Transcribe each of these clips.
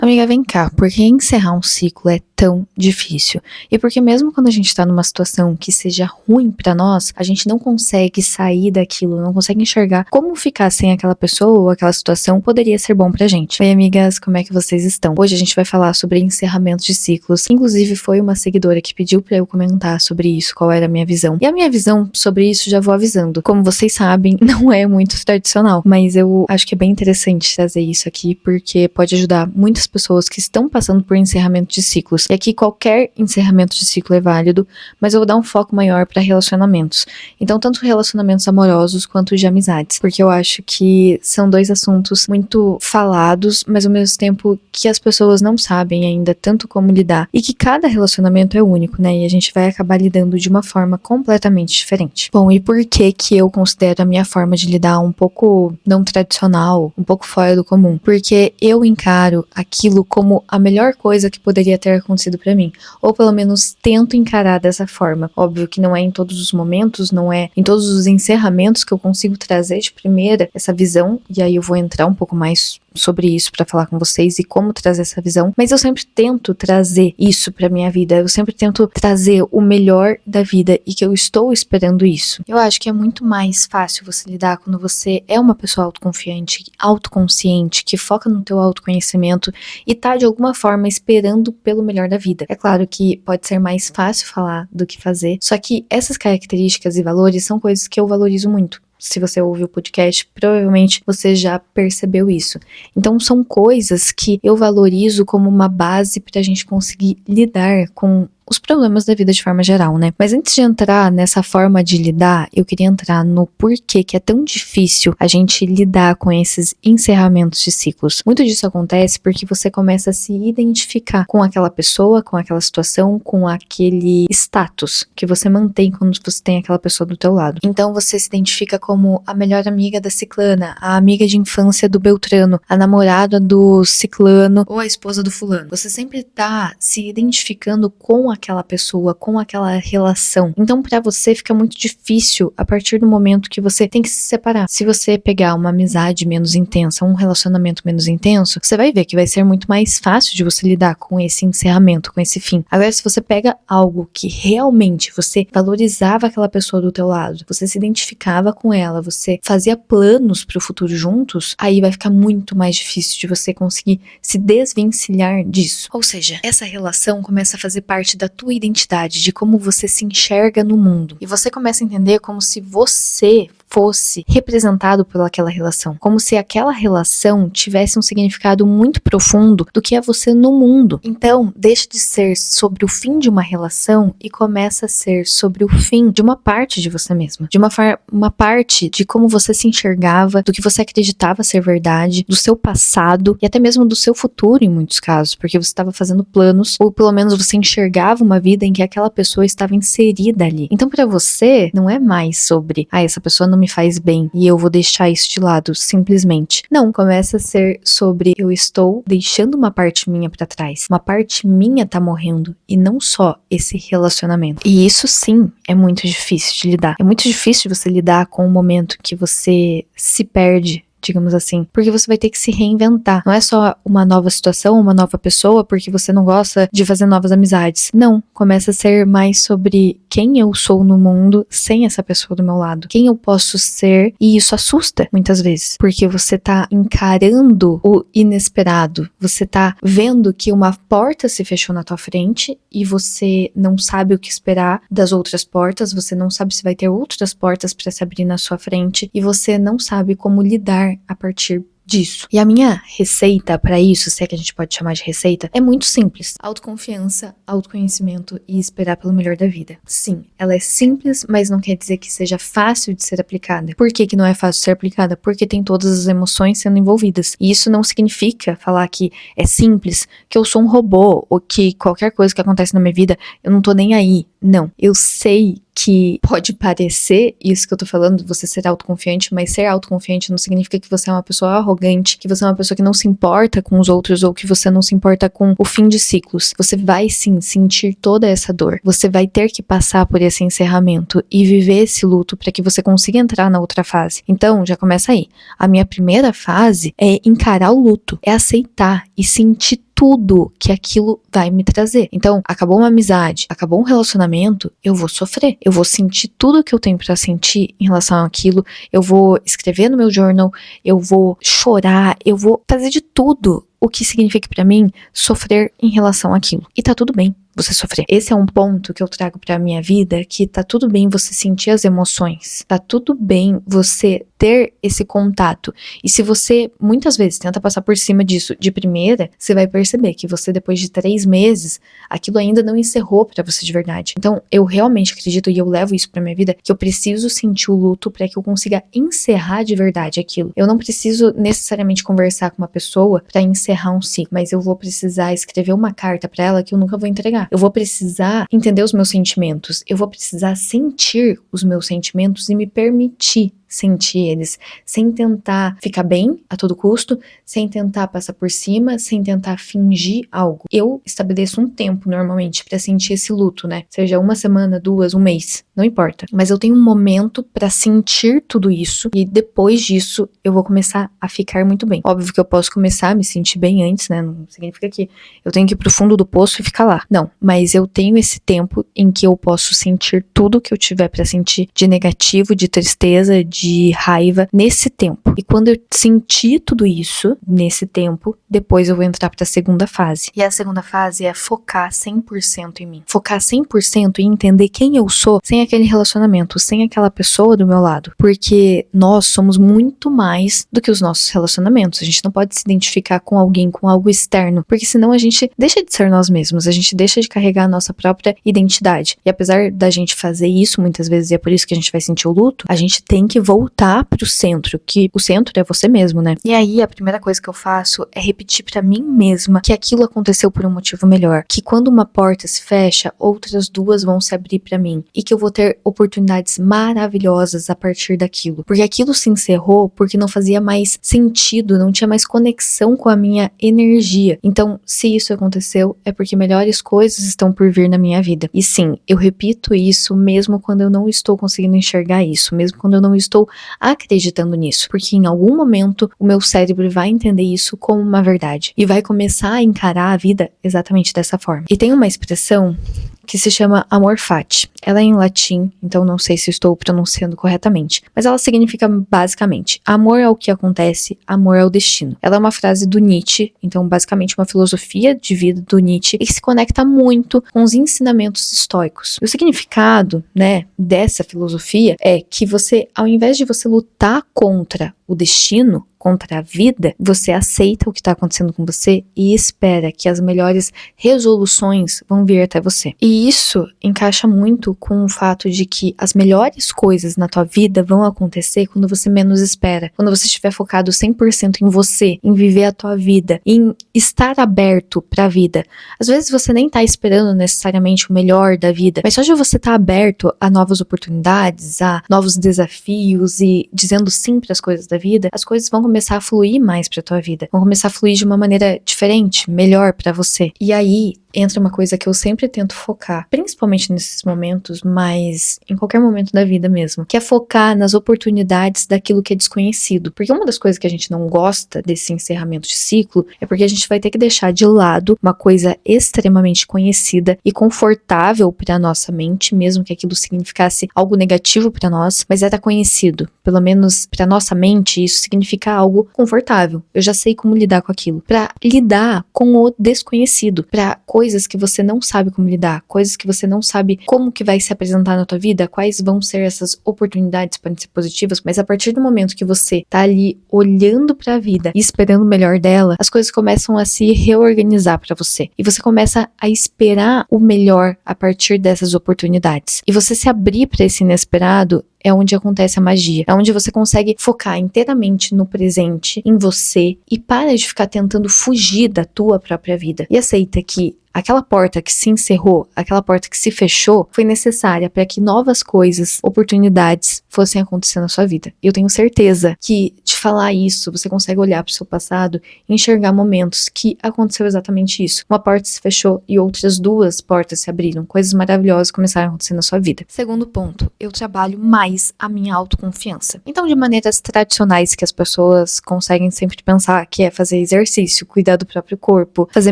Amiga, vem cá, por que encerrar um ciclo é tão difícil? E porque mesmo quando a gente tá numa situação que seja ruim pra nós, a gente não consegue sair daquilo, não consegue enxergar como ficar sem aquela pessoa ou aquela situação poderia ser bom pra gente. Oi, amigas, como é que vocês estão? Hoje a gente vai falar sobre encerramento de ciclos. Inclusive, foi uma seguidora que pediu pra eu comentar sobre isso, qual era a minha visão. E a minha visão sobre isso já vou avisando. Como vocês sabem, não é muito tradicional, mas eu acho que é bem interessante trazer isso aqui, porque pode ajudar muitas pessoas que estão passando por encerramento de ciclos. E aqui qualquer encerramento de ciclo é válido, mas eu vou dar um foco maior para relacionamentos. Então, tanto relacionamentos amorosos quanto de amizades, porque eu acho que são dois assuntos muito falados, mas ao mesmo tempo que as pessoas não sabem ainda tanto como lidar, e que cada relacionamento é único, né? E a gente vai acabar lidando de uma forma completamente diferente. Bom, e por que que eu considero a minha forma de lidar um pouco não tradicional, um pouco fora do comum? Porque eu encaro aquilo como a melhor coisa que poderia ter acontecido pra mim, ou pelo menos tento encarar dessa forma. Óbvio que não é em todos os momentos, não é em todos os encerramentos que eu consigo trazer de primeira essa visão, e aí eu vou entrar um pouco mais sobre isso pra falar com vocês e como trazer essa visão, mas eu sempre tento trazer isso pra minha vida, eu sempre tento trazer o melhor da vida e que eu estou esperando isso. Eu acho que é muito mais fácil você lidar quando você é uma pessoa autoconfiante, autoconsciente, que foca no teu autoconhecimento e tá de alguma forma esperando pelo melhor da vida. É claro que pode ser mais fácil falar do que fazer, só que essas características e valores são coisas que eu valorizo muito. Se você ouve o podcast, provavelmente você já percebeu isso. Então são coisas que eu valorizo como uma base pra gente conseguir lidar com os problemas da vida de forma geral, né? Mas antes de entrar nessa forma de lidar, eu queria entrar no porquê que é tão difícil a gente lidar com esses encerramentos de ciclos. Muito disso acontece porque você começa a se identificar com aquela pessoa, com aquela situação, com aquele status que você mantém quando você tem aquela pessoa do teu lado. Então você se identifica como a melhor amiga da ciclana, a amiga de infância do Beltrano, a namorada do ciclano ou a esposa do fulano. Você sempre tá se identificando com aquela pessoa, com aquela relação. Então pra você fica muito difícil a partir do momento que você tem que se separar. Se você pegar uma amizade menos intensa, um relacionamento menos intenso, você vai ver que vai ser muito mais fácil de você lidar com esse encerramento, com esse fim. Agora, se você pega algo que realmente você valorizava aquela pessoa do teu lado, você se identificava com ela, você fazia planos pro futuro juntos, aí vai ficar muito mais difícil de você conseguir se desvencilhar disso. Ou seja, essa relação começa a fazer parte da tua identidade, de como você se enxerga no mundo. E você começa a entender como se você fosse representado pelaquela relação, como se aquela relação tivesse um significado muito profundo do que é você no mundo. Então, deixa de ser sobre o fim de uma relação e começa a ser sobre o fim de uma parte de você mesma, de uma parte de como você se enxergava, do que você acreditava ser verdade, do seu passado e até mesmo do seu futuro em muitos casos, porque você estava fazendo planos, ou pelo menos você enxergava uma vida em que aquela pessoa estava inserida ali. Então, pra você, não é mais sobre, essa pessoa não me faz bem e eu vou deixar isso de lado, simplesmente. Não, começa a ser sobre eu estou deixando uma parte minha pra trás. Uma parte minha tá morrendo e não só esse relacionamento. E isso sim é muito difícil de lidar. É muito difícil de você lidar com o momento que você se perde, digamos assim, porque você vai ter que se reinventar. Não é só uma nova situação, uma nova pessoa, porque você não gosta de fazer novas amizades. Não, começa a ser mais sobre quem eu sou no mundo sem essa pessoa do meu lado. Quem eu posso ser, e isso assusta muitas vezes, porque você tá encarando o inesperado. Você tá vendo que uma porta se fechou na tua frente e você não sabe o que esperar das outras portas, você não sabe se vai ter outras portas para se abrir na sua frente e você não sabe como lidar a partir disso. E a minha receita pra isso, se é que a gente pode chamar de receita, é muito simples. Autoconfiança, autoconhecimento e esperar pelo melhor da vida. Sim, ela é simples, mas não quer dizer que seja fácil de ser aplicada. Por que que não é fácil de ser aplicada? Porque tem todas as emoções sendo envolvidas. E isso não significa falar que é simples, que eu sou um robô, ou que qualquer coisa que acontece na minha vida, eu não tô nem aí. Não, eu sei que pode parecer isso que eu tô falando, você ser autoconfiante, mas ser autoconfiante não significa que você é uma pessoa arrogante, que você é uma pessoa que não se importa com os outros ou que você não se importa com o fim de ciclos. Você vai sim sentir toda essa dor. Você vai ter que passar por esse encerramento e viver esse luto para que você consiga entrar na outra fase. Então, já começa aí. A minha primeira fase é encarar o luto, é aceitar e sentir tudo que aquilo vai me trazer. Então, acabou uma amizade, acabou um relacionamento, eu vou sofrer. Eu vou sentir tudo que eu tenho pra sentir em relação àquilo. Eu vou escrever no meu journal, eu vou chorar, eu vou fazer de tudo o que significa pra mim sofrer em relação àquilo. E tá tudo bem você sofrer. Esse é um ponto que eu trago pra minha vida, que tá tudo bem você sentir as emoções. Tá tudo bem você ter esse contato. E se você, muitas vezes, tenta passar por cima disso de primeira, você vai perceber que você, depois de 3 meses, aquilo ainda não encerrou pra você de verdade. Então, eu realmente acredito, e eu levo isso pra minha vida, que eu preciso sentir o luto pra que eu consiga encerrar de verdade aquilo. Eu não preciso necessariamente conversar com uma pessoa pra encerrar um ciclo, mas eu vou precisar escrever uma carta pra ela que eu nunca vou entregar. Eu vou precisar entender os meus sentimentos. Eu vou precisar sentir os meus sentimentos e me permitir sentir eles, sem tentar ficar bem a todo custo, sem tentar passar por cima, sem tentar fingir algo. Eu estabeleço um tempo normalmente pra sentir esse luto, né? Seja 1 semana, 2, 1 mês, não importa. Mas eu tenho um momento pra sentir tudo isso e depois disso eu vou começar a ficar muito bem. Óbvio que eu posso começar a me sentir bem antes, né? Não significa que eu tenho que ir pro fundo do poço e ficar lá. Não, mas eu tenho esse tempo em que eu posso sentir tudo que eu tiver pra sentir de negativo, de tristeza, de raiva nesse tempo. E quando eu sentir tudo isso nesse tempo, depois eu vou entrar para a segunda fase. E a segunda fase é focar 100% em mim. Focar 100% em entender quem eu sou sem aquele relacionamento, sem aquela pessoa do meu lado. Porque nós somos muito mais do que os nossos relacionamentos. A gente não pode se identificar com alguém, com algo externo, porque senão a gente deixa de ser nós mesmos, a gente deixa de carregar a nossa própria identidade. E apesar da gente fazer isso muitas vezes, e é por isso que a gente vai sentir o luto, a gente tem que voltar pro centro, que o centro é você mesmo, né? E aí a primeira coisa que eu faço é repetir pra mim mesma que aquilo aconteceu por um motivo melhor, que quando uma porta se fecha, outras 2 vão se abrir pra mim e que eu vou ter oportunidades maravilhosas a partir daquilo, porque aquilo se encerrou porque não fazia mais sentido, não tinha mais conexão com a minha energia. Então, se isso aconteceu, é porque melhores coisas estão por vir na minha vida. E sim, eu repito isso mesmo quando eu não estou conseguindo enxergar isso, mesmo quando eu não estou acreditando nisso, porque em algum momento o meu cérebro vai entender isso como uma verdade e vai começar a encarar a vida exatamente dessa forma. E tem uma expressão que se chama amor fati. Ela é em latim, então não sei se estou pronunciando corretamente, mas ela significa basicamente amor ao que acontece, amor ao destino. Ela é uma frase do Nietzsche, então basicamente uma filosofia de vida do Nietzsche e que se conecta muito com os ensinamentos estoicos. O significado, né, dessa filosofia é que você, ao invés de você lutar contra o destino, contra a vida, você aceita o que está acontecendo com você e espera que as melhores resoluções vão vir até você. E isso encaixa muito com o fato de que as melhores coisas na tua vida vão acontecer quando você menos espera. Quando você estiver focado 100% em você, em viver a tua vida, em estar aberto para a vida. Às vezes você nem tá esperando necessariamente o melhor da vida, mas só de você estar aberto a novas oportunidades, a novos desafios e dizendo sim para as coisas da vida, as coisas vão começar a fluir mais pra tua vida. Vão começar a fluir de uma maneira diferente, melhor pra você. E aí entra uma coisa que eu sempre tento focar, principalmente nesses momentos, mas em qualquer momento da vida mesmo, que é focar nas oportunidades daquilo que é desconhecido. Porque uma das coisas que a gente não gosta desse encerramento de ciclo é porque a gente vai ter que deixar de lado uma coisa extremamente conhecida e confortável pra nossa mente, mesmo que aquilo significasse algo negativo pra nós, mas era conhecido. Pelo menos pra nossa mente, isso significa algo confortável. Eu já sei como lidar com aquilo. Pra lidar com o desconhecido, pra coisas que você não sabe como lidar, coisas que você não sabe como que vai se apresentar na tua vida, quais vão ser essas oportunidades, podem ser positivas, mas a partir do momento que você tá ali olhando pra vida e esperando o melhor dela, as coisas começam a se reorganizar pra você. E você começa a esperar o melhor a partir dessas oportunidades. E você se abrir pra esse inesperado é onde acontece a magia. É onde você consegue focar inteiramente no presente, em você, e para de ficar tentando fugir da tua própria vida. E aceita que aquela porta que se encerrou, aquela porta que se fechou, foi necessária para que novas coisas, oportunidades fossem acontecer na sua vida. E eu tenho certeza que, de falar isso, você consegue olhar para o seu passado e enxergar momentos que aconteceu exatamente isso. Uma porta se fechou e outras 2 portas se abriram. Coisas maravilhosas começaram a acontecer na sua vida. Segundo ponto, eu trabalho mais a minha autoconfiança. Então, de maneiras tradicionais que as pessoas conseguem sempre pensar, que é fazer exercício, cuidar do próprio corpo, fazer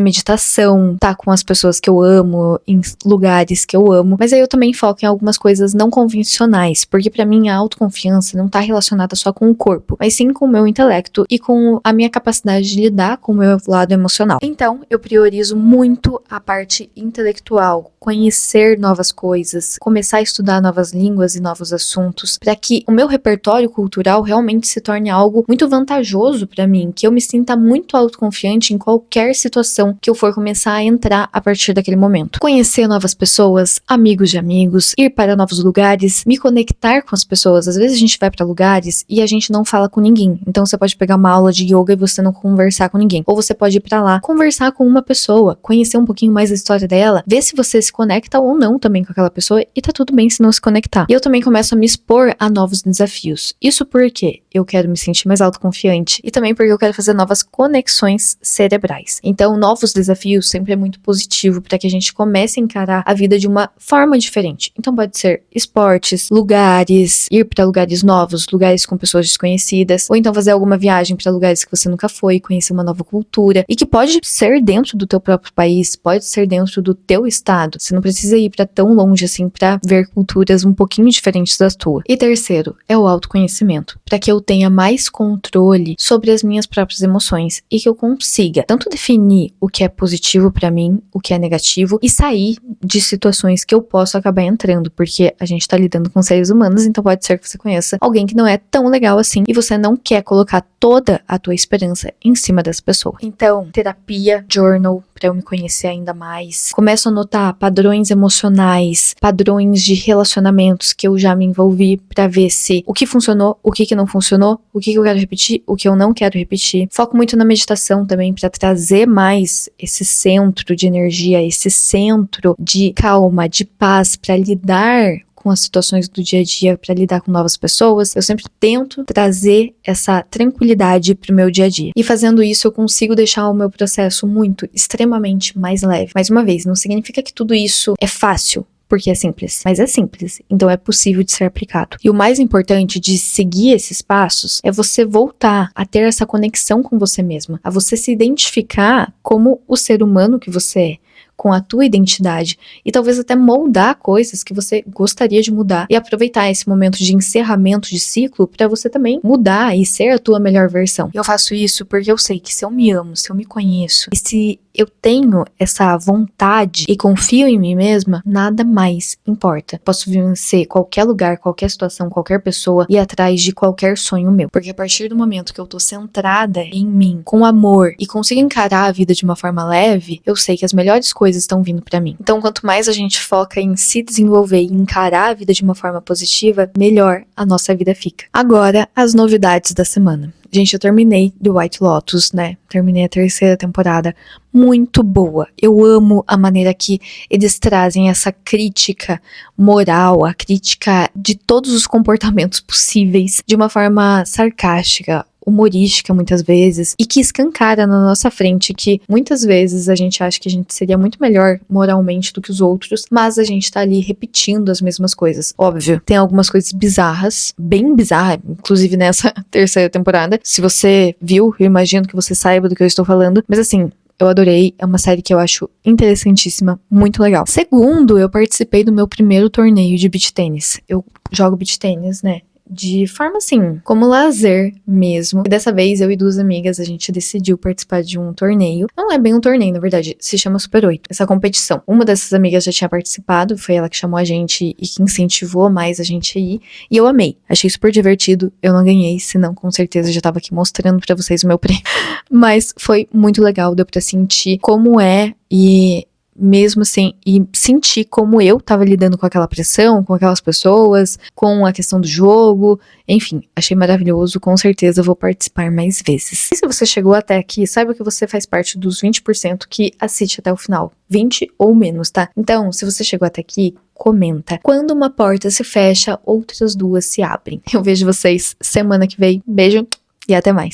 meditação, estar com as pessoas que eu amo, em lugares que eu amo, mas aí eu também foco em algumas coisas não convencionais, porque pra mim a autoconfiança não tá relacionada só com o corpo, mas sim com o meu intelecto e com a minha capacidade de lidar com o meu lado emocional. Então, eu priorizo muito a parte intelectual, conhecer novas coisas, começar a estudar novas línguas e novos assuntos, para que o meu repertório cultural realmente se torne algo muito vantajoso pra mim, que eu me sinta muito autoconfiante em qualquer situação que eu for começar a entrar a partir daquele momento. Conhecer novas pessoas, amigos de amigos, ir para novos lugares, me conectar com as pessoas. Às vezes a gente vai para lugares e a gente não fala com ninguém. Então você pode pegar uma aula de yoga e você não conversar com ninguém. Ou você pode ir para lá, conversar com uma pessoa, conhecer um pouquinho mais da história dela, ver se você se conecta ou não também com aquela pessoa e tá tudo bem se não se conectar. E eu também começo a me expor a novos desafios. Isso porque eu quero me sentir mais autoconfiante e também porque eu quero fazer novas conexões cerebrais. Então, novos desafios sempre é muito positivo para que a gente comece a encarar a vida de uma forma diferente. Então, pode ser esportes, lugares, ir para lugares novos, lugares com pessoas desconhecidas, ou então fazer alguma viagem para lugares que você nunca foi, conhecer uma nova cultura, e que pode ser dentro do teu próprio país, pode ser dentro do teu estado. Você não precisa ir para tão longe assim para ver culturas um pouquinho diferentes das tuas. E terceiro, é o autoconhecimento, para que eu tenha mais controle sobre as minhas próprias emoções e que eu consiga tanto definir o que é positivo pra mim, o que é negativo e sair de situações que eu posso acabar entrando, porque a gente tá lidando com seres humanos, então pode ser que você conheça alguém que não é tão legal assim e você não quer colocar toda a tua esperança em cima dessa pessoa. Então, terapia, journal, pra eu me conhecer ainda mais. Começo a notar padrões emocionais, padrões de relacionamentos que eu já me envolvi pra ver se o que funcionou, o que não funcionou, o que eu quero repetir, o que eu não quero repetir. Foco muito na meditação também pra trazer mais esse centro de energia, esse centro de calma, de paz pra lidar com as situações do dia a dia, para lidar com novas pessoas. Eu sempre tento trazer essa tranquilidade pro meu dia a dia. E fazendo isso, eu consigo deixar o meu processo extremamente mais leve. Mais uma vez, não significa que tudo isso é fácil, porque é simples, mas é simples, então é possível de ser aplicado. E o mais importante de seguir esses passos é você voltar a ter essa conexão com você mesma, a você se identificar como o ser humano que você é, com a tua identidade e talvez até moldar coisas que você gostaria de mudar e aproveitar esse momento de encerramento de ciclo para você também mudar e ser a tua melhor versão. E eu faço isso porque eu sei que se eu me amo, se eu me conheço e se eu tenho essa vontade e confio em mim mesma, nada mais importa. Posso vencer qualquer lugar, qualquer situação, qualquer pessoa e ir atrás de qualquer sonho meu. Porque a partir do momento que eu tô centrada em mim, com amor e consigo encarar a vida de uma forma leve, eu sei que as melhores coisas estão vindo pra mim. Então, quanto mais a gente foca em se desenvolver e encarar a vida de uma forma positiva, melhor a nossa vida fica. Agora, as novidades da semana. Gente, eu terminei The White Lotus, né? Terminei a 3ª temporada. Muito boa. Eu amo a maneira que eles trazem essa crítica moral, a crítica de todos os comportamentos possíveis, de uma forma sarcástica, humorística muitas vezes, e que escancara na nossa frente que muitas vezes a gente acha que a gente seria muito melhor moralmente do que os outros, mas a gente tá ali repetindo as mesmas coisas. Óbvio, tem algumas coisas bizarras, bem bizarras, inclusive nessa 3ª temporada. Se você viu, eu imagino que você saiba do que eu estou falando, mas assim, eu adorei, é uma série que eu acho interessantíssima, muito legal. Segundo, eu participei do meu primeiro torneio de beach tênis. Eu jogo beach tênis, né? De forma assim, como lazer mesmo. E dessa vez, eu e 2 amigas, a gente decidiu participar de um torneio. Não é bem um torneio, na verdade, se chama Super 8, essa competição. Uma dessas amigas já tinha participado, foi ela que chamou a gente e que incentivou mais a gente a ir. E eu amei, achei super divertido. Eu não ganhei, senão com certeza já tava aqui mostrando pra vocês o meu prêmio. Mas foi muito legal, deu pra sentir como é e mesmo assim, e sentir como eu tava lidando com aquela pressão, com aquelas pessoas, com a questão do jogo, enfim, achei maravilhoso, com certeza vou participar mais vezes. E se você chegou até aqui, saiba que você faz parte dos 20% que assiste até o final, 20 ou menos, tá? Então, se você chegou até aqui, comenta. Quando uma porta se fecha, outras duas se abrem. Eu vejo vocês semana que vem. Beijo e até mais.